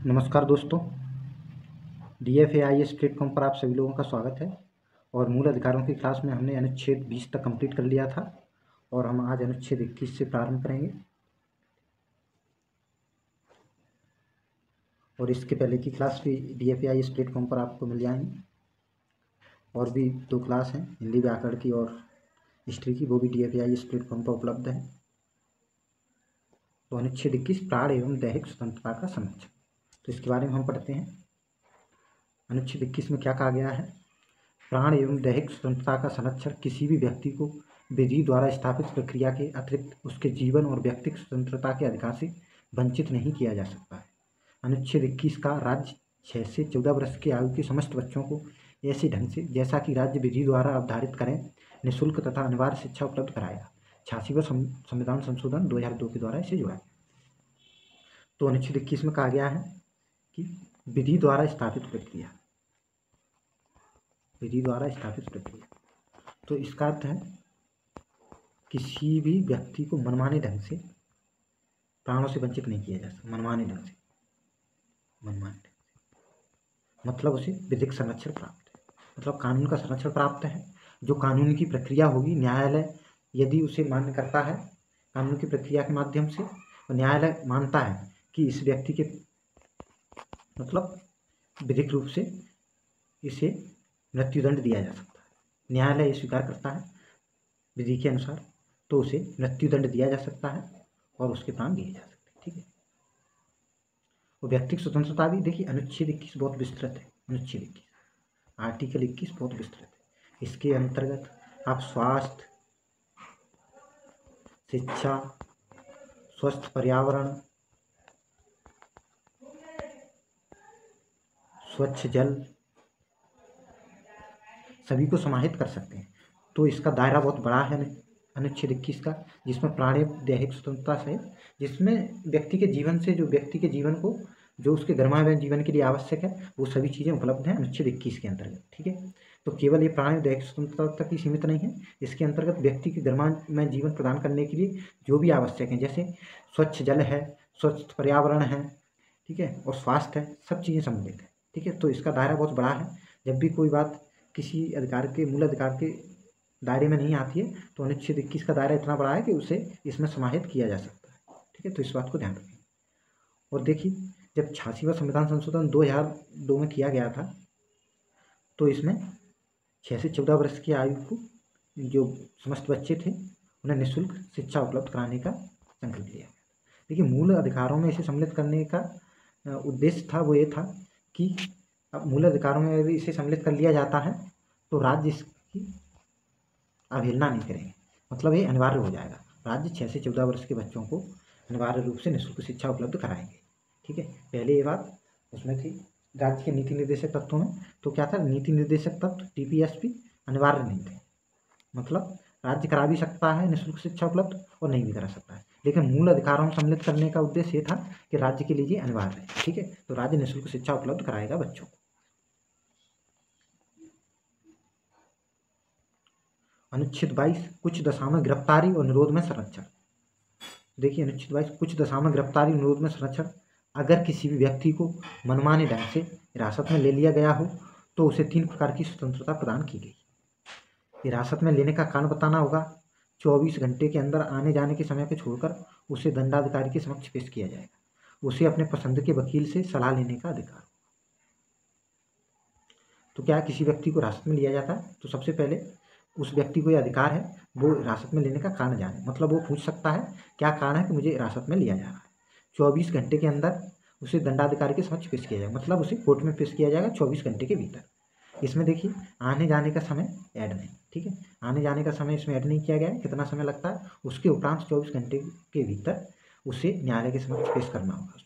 नमस्कार दोस्तों, DFAIS platform पर आप सभी लोगों का स्वागत है। और मूल अधिकारों की क्लास में हमने अनुच्छेद 20 तक कंप्लीट कर लिया था और हम आज अनुच्छेद 21 से प्रारंभ करेंगे। और इसके पहले की क्लास भी DFAIS प्लेटफॉर्म पर आपको मिल जाएंगी। और भी 2 क्लास हैं, हिंदी व्याकरण की और हिस्ट्री की, वो भी DFAIS प्लेटफॉर्म पर उपलब्ध है। तो अनुच्छेद 21 प्राण एवं दैहिक स्वतंत्रता का संरक्षण, तो इसके बारे में हम पढ़ते हैं। अनुच्छेद 21 में क्या कहा गया है? प्राण एवं दैहिक स्वतंत्रता का संरक्षण किसी भी व्यक्ति को विधि द्वारा स्थापित प्रक्रिया के अतिरिक्त उसके जीवन और व्यक्तिगत स्वतंत्रता के अधिकार से वंचित नहीं किया जा सकता है। अनुच्छेद 21 का राज्य 6 से 14 वर्ष की आयु के समस्त बच्चों को ऐसे ढंग से जैसा कि राज्य विधि द्वारा अवधारित करें निःशुल्क तथा अनिवार्य शिक्षा उपलब्ध कराएगा। 86वां संविधान संशोधन 2002 के द्वारा इसे जोड़ा। तो अनुच्छेद 21 में कहा गया है कि विधि द्वारा स्थापित प्रक्रिया, विधि द्वारा स्थापित प्रक्रिया, तो इसका अर्थ है किसी भी व्यक्ति को मनमाने ढंग से प्राणों से वंचित नहीं किया जा सकता। मनमाने ढंग से, मतलब उसे विधिक संरक्षण प्राप्त है, मतलब कानून का संरक्षण प्राप्त है। जो कानून की प्रक्रिया होगी, न्यायालय यदि उसे मान्य करता है कानून की प्रक्रिया के माध्यम से, और न्यायालय मानता है कि इस व्यक्ति के मतलब विधिक रूप से इसे मृत्युदंड दिया जा सकता है, न्यायालय ये स्वीकार करता है विधि के अनुसार, तो उसे मृत्युदंड दिया जा सकता है और उसके प्राण दिए जा सकते हैं। ठीक है। और व्यक्तिगत स्वतंत्रता भी देखिए, अनुच्छेद 21 बहुत विस्तृत है। अनुच्छेद 21 आर्टिकल 21 बहुत विस्तृत है। इसके अंतर्गत आप स्वास्थ्य, शिक्षा, स्वस्थ पर्यावरण, स्वच्छ जल, सभी को समाहित कर सकते हैं। तो इसका दायरा बहुत बड़ा है अनुच्छेद 21 का, जिसमें प्राणी दैहिक स्वतंत्रता सहित, जिसमें व्यक्ति के जीवन से, जो व्यक्ति के जीवन को, जो उसके गर्भाधान जीवन के लिए आवश्यक है, वो सभी चीज़ें उपलब्ध हैं अनुच्छेद 21 के अंतर्गत। ठीक है। तो केवल ये प्राणी दैहिक स्वतंत्रता तक ही सीमित नहीं है, इसके अंतर्गत व्यक्ति के गर्भाधान में जीवन प्रदान करने के लिए जो भी आवश्यक है, जैसे स्वच्छ जल है, स्वच्छ पर्यावरण है, ठीक है, और स्वास्थ्य है, सब चीज़ें सम्मिलित है। ठीक है। तो इसका दायरा बहुत बड़ा है। जब भी कोई बात किसी अधिकार के, मूल अधिकार के दायरे में नहीं आती है, तो अनुच्छेद 21 का दायरा इतना बड़ा है कि उसे इसमें समाहित किया जा सकता है। ठीक है। तो इस बात को ध्यान रखें। और देखिए, जब 86वां संविधान संशोधन 2002 में किया गया था, तो इसमें 6 से 14 वर्ष की आयु को जो समस्त बच्चे थे उन्हें निःशुल्क शिक्षा उपलब्ध कराने का संकल्प लिया। देखिए, मूल अधिकारों में इसे सम्मिलित करने का उद्देश्य था, वो ये था कि अब मूल अधिकारों में यदि इसे सम्मिलित कर लिया जाता है तो राज्य इसकी अवहेलना नहीं करेंगे, मतलब ये अनिवार्य हो जाएगा। राज्य 6 से 14 वर्ष के बच्चों को अनिवार्य रूप से निःशुल्क शिक्षा उपलब्ध कराएंगे। ठीक है। पहले ये बात उसमें थी राज्य के नीति निर्देशक तत्वों में, तो क्या था, नीति निर्देशक तत्व TPSP अनिवार्य नहीं थे, मतलब राज्य करा भी सकता है निःशुल्क शिक्षा उपलब्ध और नहीं भी करा सकता है, लेकिन मूल अधिकारों में सम्मिलित करने का उद्देश्य ये था कि राज्य के लिए अनिवार्य है। ठीक है। तो राज्य निःशुल्क शिक्षा उपलब्ध कराएगा बच्चों को। अनुच्छेद 22 कुछ दशा में गिरफ्तारी और निरोध में संरक्षण। देखिए, अनुच्छेद 22 कुछ दशा में गिरफ्तारी और निरोध में संरक्षण, अगर किसी भी व्यक्ति को मनमाने ढंग से हिरासत में ले लिया गया हो तो उसे 3 प्रकार की स्वतंत्रता प्रदान की गई। हिरासत में लेने का कारण बताना होगा, 24 घंटे के अंदर आने जाने के समय को छोड़कर उसे दंडाधिकारी के समक्ष पेश किया जाएगा। उसे अपने पसंद के वकील से सलाह लेने का अधिकार। तो क्या किसी व्यक्ति को हिरासत में लिया जाता है तो सबसे पहले उस व्यक्ति को यह अधिकार है वो हिरासत में लेने का कारण जाने, मतलब वो पूछ सकता है क्या कारण है कि मुझे हिरासत में लिया जा रहा है। 24 घंटे के अंदर उसे दंडाधिकारी के समक्ष पेश किया जाएगा, मतलब उसे कोर्ट में पेश किया जाएगा 24 घंटे के भीतर। इसमें देखिए, आने जाने का समय ऐड नहीं। ठीक है। आने जाने का समय इसमें ऐड नहीं किया गया है, कितना समय लगता है, उसके उपरांत 24 घंटे के भीतर उसे न्यायालय के समक्ष पेश करना होगा।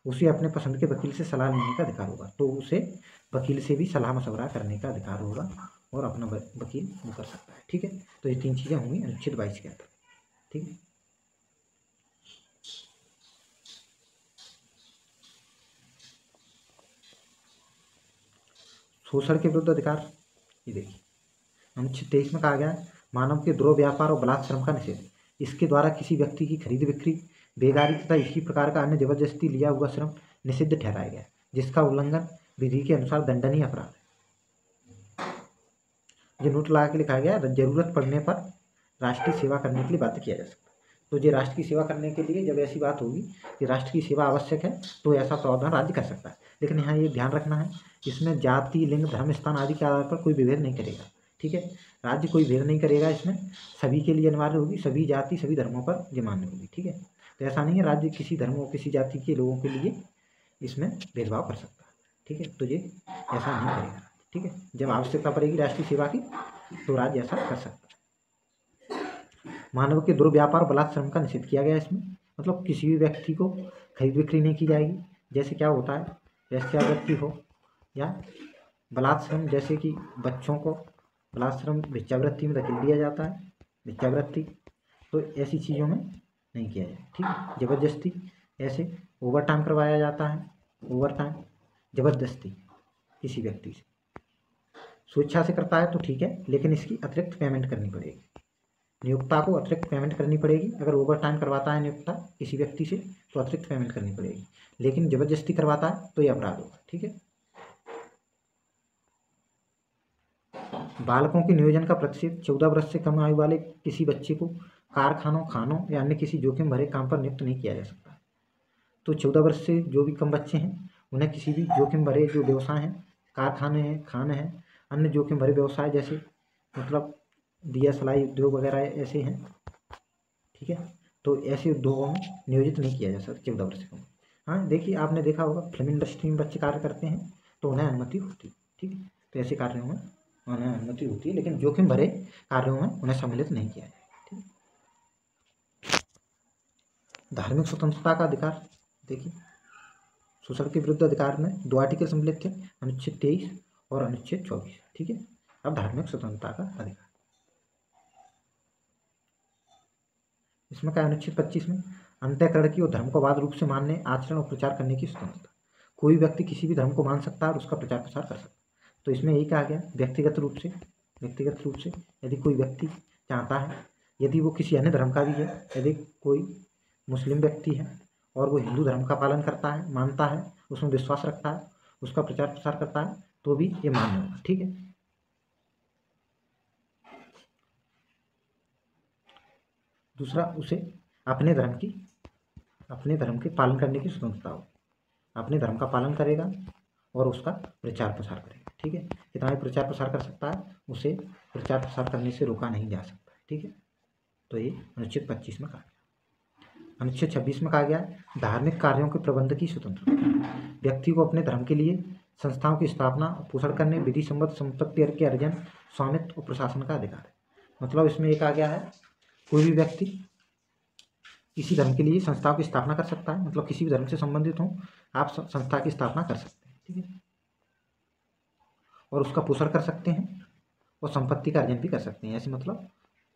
उसे अपने पसंद के वकील से सलाह लेने का अधिकार होगा, तो उसे वकील से भी सलाह मशवरा करने का अधिकार होगा और अपना वकील वो कर सकता है। ठीक है। तो ये 3 चीज़ें होंगी अनुच्छेद 22 के अंदर। ठीक है। शोषण के विरुद्ध अधिकार, ये देखिए अनुच्छेद 23 में कहा गया है, मानव के द्रोह व्यापार और बलात्कार श्रम का निषेध। इसके द्वारा किसी व्यक्ति की खरीद बिक्री बेगारी तथा इसी प्रकार का अन्य जबरदस्ती लिया हुआ श्रम निषिद्ध ठहराया गया, जिसका उल्लंघन विधि के अनुसार दंडनीय अपराध है। जो नोट लगा के लिखा गया, जरूरत पड़ने पर राष्ट्र की सेवा करने के लिए बाध्य किया जा सकता है। तो ये राष्ट्र की सेवा करने के लिए जब ऐसी बात होगी कि राष्ट्र की सेवा आवश्यक है तो ऐसा प्रावधान राज्य कर सकता है। लेकिन यहाँ ये ध्यान रखना है, इसमें जाति, लिंग, धर्म, स्थान आदि के आधार पर कोई विभेद नहीं करेगा। ठीक है, राज्य कोई भेद नहीं करेगा, इसमें सभी के लिए अनिवार्य होगी, सभी जाति सभी धर्मों पर ये मान्य होगी। ठीक है, तो ऐसा नहीं है राज्य किसी धर्म और किसी जाति के लोगों के लिए इसमें भेदभाव कर सकता है। ठीक है, तो ये ऐसा नहीं करेगा। ठीक है, जब आवश्यकता पड़ेगी राष्ट्रीय सेवा की तो राज्य ऐसा कर सकता है। मानव के दुर्व्यापार बलात् श्रम का निषेध किया गया इसमें, मतलब किसी भी व्यक्ति को खरीद बिक्री नहीं की जाएगी। जैसे क्या होता है, वेश्यावृत्ति हो या बलात् श्रम, जैसे कि बच्चों को बलात् श्रम भिक्षावृत्ति में धकेल दिया जाता है, भिक्षावृत्ति, तो ऐसी चीज़ों में नहीं किया जाए। ठीक है, जबरदस्ती ऐसे ओवर टाइम करवाया जाता है, ओवर टाइम जबरदस्ती किसी व्यक्ति से स्वेच्छा से करता है तो ठीक है, लेकिन इसकी अतिरिक्त पेमेंट करनी पड़ेगी। नियोक्ता को अतिरिक्त पेमेंट करनी पड़ेगी। अगर ओवर टाइम करवाता है नियोक्ता किसी व्यक्ति से तो अतिरिक्त पेमेंट करनी पड़ेगी, लेकिन जबरदस्ती करवाता है तो यह अपराध होगा। ठीक है, बालकों के नियोजन का प्रतिषेध, 14 वर्ष से कम आयु वाले किसी बच्चे को कारखानों, खानों या अन्य किसी जोखिम भरे काम पर नियुक्त नहीं किया जा सकता। तो 14 वर्ष से जो भी कम बच्चे हैं उन्हें किसी भी जोखिम भरे जो व्यवसाय हैं, कारखाने हैं, खाने हैं, अन्य जोखिम भरे व्यवसाय जैसे मतलब दिया सलाई उद्योग वगैरह ऐसे हैं। ठीक है, तो ऐसे उद्योगों में नियोजित नहीं किया जा सकता 14 वर्ष से कम। हाँ, देखिए आपने देखा होगा फिल्म इंडस्ट्री में बच्चे कार्य करते हैं तो उन्हें अनुमति होती है। ठीक है, तो ऐसे कार्यों में उन्हें अनुमति होती है, लेकिन जोखिम भरे कार्यों में उन्हें सम्मिलित नहीं किया जाए। ठीक है, धार्मिक स्वतंत्रता का अधिकार देखिए, शोषण के विरुद्ध अधिकार में 2 आर्टिकल सम्मिलित थे, अनुच्छेद 23 और अनुच्छेद 24। ठीक है, अब धार्मिक स्वतंत्रता का अधिकार, इसमें क्या अनुच्छेद 25 में अंतःकरण की और धर्म को अबाध रूप से मानने, आचरण और प्रचार करने की स्वतंत्रता। कोई व्यक्ति किसी भी धर्म को मान सकता है और उसका प्रचार प्रसार कर सकता है। तो इसमें यही कहा गया, व्यक्तिगत रूप से यदि कोई व्यक्ति चाहता है, यदि वो किसी अन्य धर्म का भी है, यदि कोई मुस्लिम व्यक्ति है और वो हिंदू धर्म का पालन करता है, मानता है, उसमें विश्वास रखता है, उसका प्रचार प्रसार करता है, तो भी ये मान्य होगा। ठीक है, दूसरा, उसे अपने धर्म के पालन करने की स्वतंत्रता हो, अपने धर्म का पालन करेगा और उसका प्रचार प्रसार करेगा। ठीक है, कितना भी प्रचार प्रसार कर सकता है, उसे प्रचार प्रसार करने से रोका नहीं जा सकता। ठीक है, तो ये अनुच्छेद 25 में कहा गया। अनुच्छेद 26 में कहा गया धार्मिक कार्यों के प्रबंध की स्वतंत्रता। व्यक्ति को अपने धर्म के लिए संस्थाओं की स्थापना, पोषण करने, विधि सम्मत संपत्ति के अर्जन, स्वामित्व और प्रशासन का अधिकार है। मतलब इसमें एक आ गया है, कोई भी व्यक्ति किसी धर्म के लिए संस्थाओं की स्थापना कर सकता है, मतलब किसी भी धर्म से संबंधित हो आप संस्था की स्थापना कर सकते हैं। ठीक है, और उसका पोषण कर सकते हैं और संपत्ति का अर्जन भी कर सकते हैं। ऐसे मतलब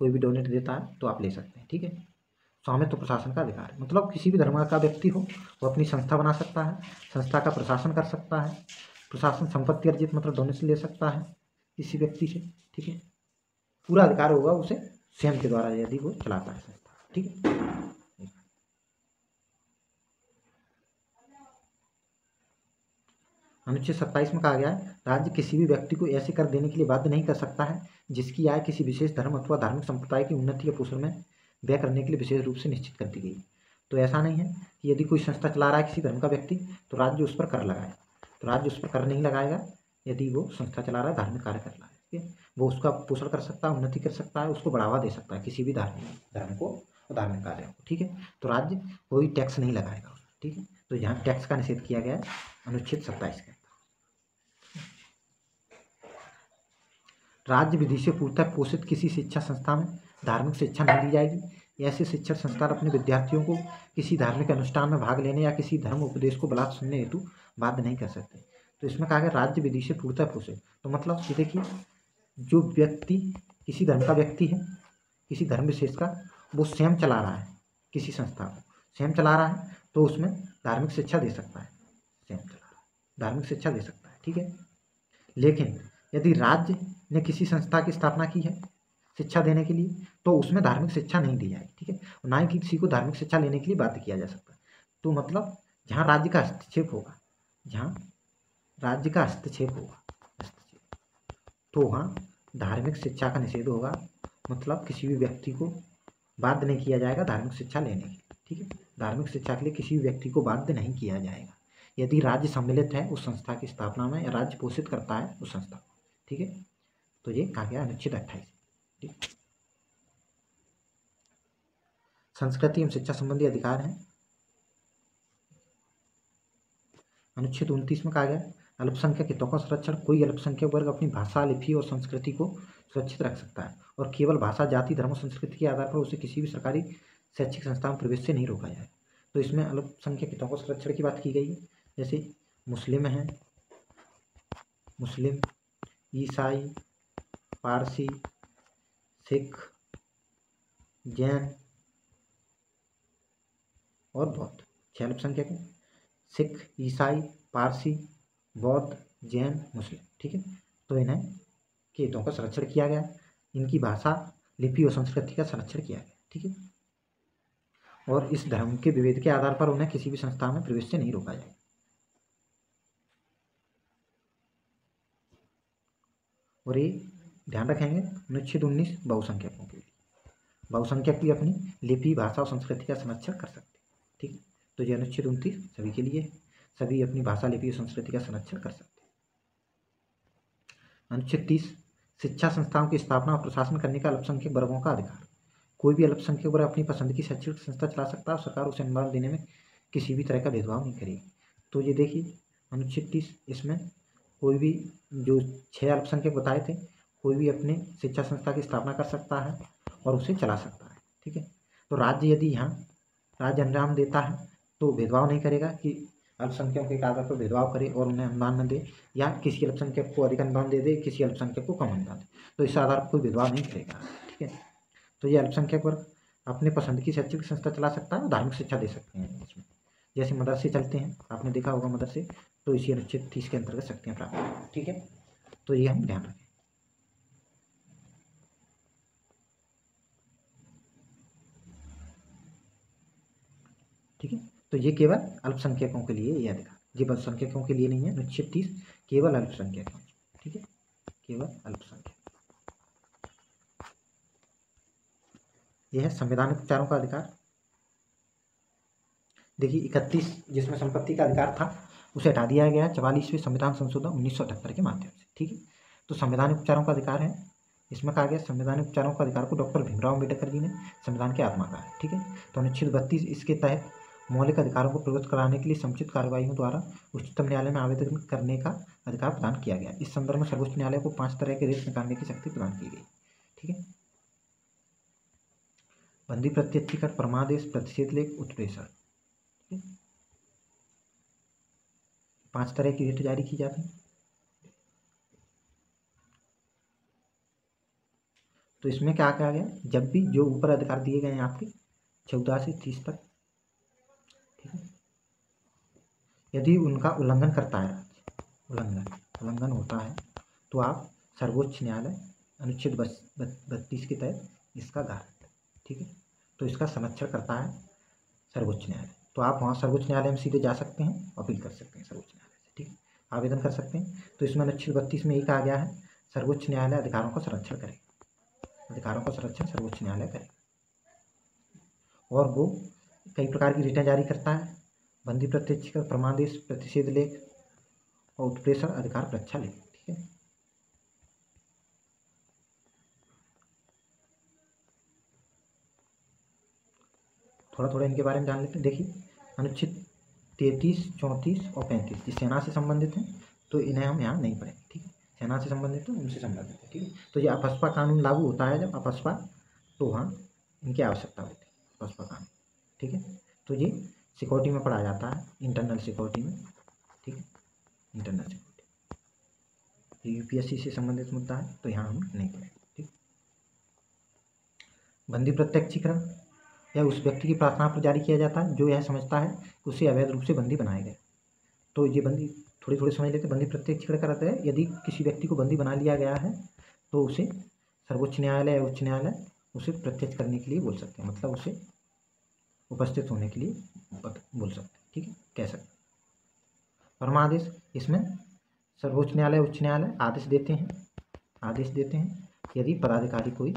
कोई भी डोनेट देता है तो आप ले सकते हैं। ठीक है, स्वामित्व प्रशासन का अधिकार, मतलब किसी भी धर्म का व्यक्ति हो वो अपनी संस्था बना सकता है, संस्था का प्रशासन कर सकता है, प्रशासन संपत्ति अर्जित मतलब डोनेशन ले सकता है किसी व्यक्ति से। ठीक है, पूरा अधिकार होगा उसे स्वयं के द्वारा यदि वो चलाता है संस्था। ठीक है, अनुच्छेद 27 में कहा गया है राज्य किसी भी व्यक्ति को ऐसे कर देने के लिए बाध्य नहीं कर सकता है जिसकी आय किसी विशेष धर्म अथवा धार्मिक संप्रदाय की उन्नति या पोषण में व्यय करने के लिए विशेष रूप से निश्चित कर दी गई। तो ऐसा नहीं है कि यदि कोई संस्था चला रहा है किसी धर्म का व्यक्ति तो राज्य उस पर कर लगाए, तो राज्य उस पर कर नहीं लगाएगा यदि वो संस्था चला रहा है, धार्मिक कार्य कर रहा है। ठीक है, वो उसका पोषण कर सकता है, उन्नति कर सकता है, उसको बढ़ावा दे सकता है किसी भी धार्मिक धर्म को और धार्मिक कार्यों को। ठीक है, तो राज्य कोई टैक्स नहीं लगाएगा। ठीक है, तो यहाँ टैक्स का निषेध किया गया है अनुच्छेद 27 के। राज्य विधि से पूर्णतः पोषित किसी शिक्षा संस्था में धार्मिक शिक्षा नहीं दी जाएगी। ऐसे शिक्षण संस्थान अपने विद्यार्थियों को किसी धार्मिक अनुष्ठान में भाग लेने या किसी धर्म उपदेश को बलात् सुनने हेतु बाध्य नहीं कर सकते। तो इसमें कहा गया राज्य विधि से पूर्णतः पोषित, तो मतलब ये देखिए जो व्यक्ति किसी धर्म का व्यक्ति है, किसी धर्म विशेष का, वो स्वयं चला रहा है किसी संस्था को, स्वयं चला रहा है तो उसमें धार्मिक शिक्षा दे सकता है, स्वयं चला रहा है धार्मिक शिक्षा दे सकता है। ठीक है, लेकिन यदि राज्य ने किसी संस्था की स्थापना की है शिक्षा देने के लिए, तो उसमें धार्मिक शिक्षा नहीं दी जाएगी, ठीक है। ना ही किसी को धार्मिक शिक्षा लेने के लिए बाध्य किया जा सकता। तो मतलब जहाँ राज्य का हस्तक्षेप होगा, जहाँ राज्य का हस्तक्षेप होगा, तो वहाँ धार्मिक शिक्षा का निषेध होगा। मतलब किसी भी व्यक्ति को बाध्य नहीं किया जाएगा धार्मिक शिक्षा लेने के लिए, ठीक है। धार्मिक शिक्षा के लिए किसी भी व्यक्ति को बाध्य नहीं किया जाएगा यदि राज्य सम्मिलित है उस संस्था की स्थापना में, या राज्य पोषित करता है उस संस्था को, ठीक है। तो ये कहा गया अनुच्छेद 28, ठीक। संस्कृति एवं शिक्षा संबंधी अधिकार हैं। अनुच्छेद 29 में कहा गया अल्पसंख्यक हितों का संरक्षण। कोई अल्पसंख्यक वर्ग अपनी भाषा, लिपि और संस्कृति को सुरक्षित रख सकता है और केवल भाषा, जाति, धर्म और संस्कृति के आधार पर उसे किसी भी सरकारी शैक्षिक संस्था में प्रवेश से नहीं रोका जाए। तो इसमें अल्पसंख्यक हितों को संरक्षण की बात की गई है। जैसे मुस्लिम हैं, मुस्लिम, ईसाई, पारसी, सिख, जैन और बौद्ध, 6 अल्पसंख्यक हैं। सिख, ईसाई, पारसी, बौद्ध, जैन, मुस्लिम, ठीक है। तो इन्हें के हितों का संरक्षण किया गया, इनकी भाषा, लिपि और संस्कृति का संरक्षण किया गया, ठीक है। और इस धर्म के विभेद के आधार पर उन्हें किसी भी संस्था में प्रवेश से नहीं रोका जाएगा। और ये ध्यान रखेंगे अनुच्छेद 19 बहुसंख्यकों के लिए, बहुसंख्यक भी अपनी लिपि, भाषा और संस्कृति का संरक्षण कर सकते हैं, ठीक है। तो ये अनुच्छेद 29 सभी के लिए, सभी अपनी भाषा, लिपि और संस्कृति का संरक्षण कर सकते हैं। अनुच्छेद 30 शिक्षा संस्थाओं की स्थापना और प्रशासन करने का अल्पसंख्यक वर्गों का अधिकार। कोई भी अल्पसंख्यक वर्ग अपनी पसंद की शैक्षिक संस्था चला सकता है और सरकार उसे अनुदान देने में किसी भी तरह का भेदभाव नहीं करेगी। तो ये देखिए अनुच्छेद 30, इसमें कोई भी जो 6 अल्पसंख्यक बताए थे, कोई भी अपने शिक्षा संस्था की स्थापना कर सकता है और उसे चला सकता है, ठीक है। तो राज्य यदि यहाँ राज्य अनुदान देता है तो भेदभाव नहीं करेगा कि अल्पसंख्यकों के आधार पर भेदभाव करे और उन्हें अनुदान न दे, या किसी अल्पसंख्यक को अधिक अनुदान दे दे, किसी अल्पसंख्यक को कम अनुदान दे, तो इस आधार पर कोई भेदभाव नहीं करेगा, ठीक है। तो ये अल्पसंख्यक वर्ग अपने पसंद की शैक्षिक संस्था चला सकता है और धार्मिक शिक्षा दे सकते हैं इसमें। जैसे मदरसे चलते हैं, आपने देखा होगा मदरसे, तो इसी अनुच्छेद 30 के अंतर्गत शक्तियाँ प्राप्त हैं, ठीक है। तो ये हम ध्यान रखें, ठीक है। तो ये केवल अल्पसंख्यकों के लिए ये अधिकार, ये बहुसंख्यकों के लिए नहीं है। अनुच्छेद 30 केवल अल्पसंख्यकों, ठीक है, केवल अल्पसंख्यक। यह है संवैधानिक उपचारों का अधिकार। देखिए 31 जिसमें संपत्ति का अधिकार था उसे हटा दिया गया है 44वें संविधान संशोधन 1978 के माध्यम से, ठीक है। तो संवैधानिक उपचारों का अधिकार है, इसमें कहा गया संवैधानिक उपचारों का अधिकार को डॉक्टर भीमराव अम्बेडकर जी ने संविधान की आत्मा कहा है, ठीक है। तो अनुच्छेद 32 इसके तहत मौलिक अधिकारों को प्रवृत्त कराने के लिए समुचित कार्रवाइयों द्वारा उच्चतम न्यायालय में आवेदन करने का अधिकार प्रदान किया गया। इस संदर्भ में सर्वोच्च न्यायालय को 5 तरह के रेट निकालने की शक्ति प्रदान की गई, ठीक है। बंदी प्रत्यक्षीकरण, परमादेश, प्रतिषेध लेख, उत्प्रेषण, 5 तरह की रिट जारी की जाती है। तो इसमें क्या कहा गया, जब भी जो ऊपर अधिकार दिए गए हैं आपके 14 से 30 तक, ठीक है, यदि उनका उल्लंघन करता है उल्लंघन होता है तो आप सर्वोच्च न्यायालय अनुच्छेद 32 के तहत इसका गारंट, ठीक है। तो इसका संरक्षण करता है सर्वोच्च न्यायालय। तो आप वहाँ सर्वोच्च न्यायालय में सीधे जा सकते हैं, अपील कर सकते हैं सर्वोच्च न्यायालय से, ठीक है, आवेदन कर सकते हैं। तो इसमें अनुच्छेद 32 में यही कहा गया है सर्वोच्च न्यायालय अधिकारों का संरक्षण करेगा, अधिकारों का संरक्षण सर्वोच्च न्यायालय करेगा। और वो कई प्रकार की रिटें जारी करता है, बंदी प्रत्यक्षीकरण, प्रमादेश, प्रतिषेध लेख और उत्प्रेषण अधिकार रक्षा लेख, ठीक है। थोड़ा इनके बारे में जान लेते हैं। देखिए अनुच्छेद 33, 34 और 35 ये सेना से संबंधित हैं, तो इन्हें हम यहाँ नहीं पढ़ेंगे, ठीक है। सेना से संबंधित है, उनसे संबंधित है, ठीक है। तो ये अपस्पा कानून लागू होता है जब अपस्पा, तो वहाँ इनकी आवश्यकता होती है, अपस्पा कानून, ठीक है। तो ये सिक्योरिटी में पढ़ा जाता है, इंटरनल सिक्योरिटी में, ठीक है, इंटरनल सिक्योरिटी। यूपीएससी से संबंधित मुद्दा है तो यहाँ हम नहीं पढ़ेंगे, ठीक। बंदी प्रत्यक्षीकरण यह उस व्यक्ति की प्रार्थना पर जारी किया जाता है जो यह समझता है कि उसे अवैध रूप से बंदी बनाया गया। तो ये बंदी थोड़ी समझ लेते हैं। बंदी प्रत्यक्षीकरण कराते हैं, यदि किसी व्यक्ति को बंदी बना लिया गया है तो उसे सर्वोच्च न्यायालय या उच्च न्यायालय उसे प्रत्यक्ष करने के लिए बोल सकते हैं, मतलब उसे उपस्थित होने के लिए बोल सकते हैं, ठीक है, कह सकते हैं। परमादेश, इसमें सर्वोच्च न्यायालय उच्च न्यायालय आदेश देते हैं यदि पदाधिकारी कोई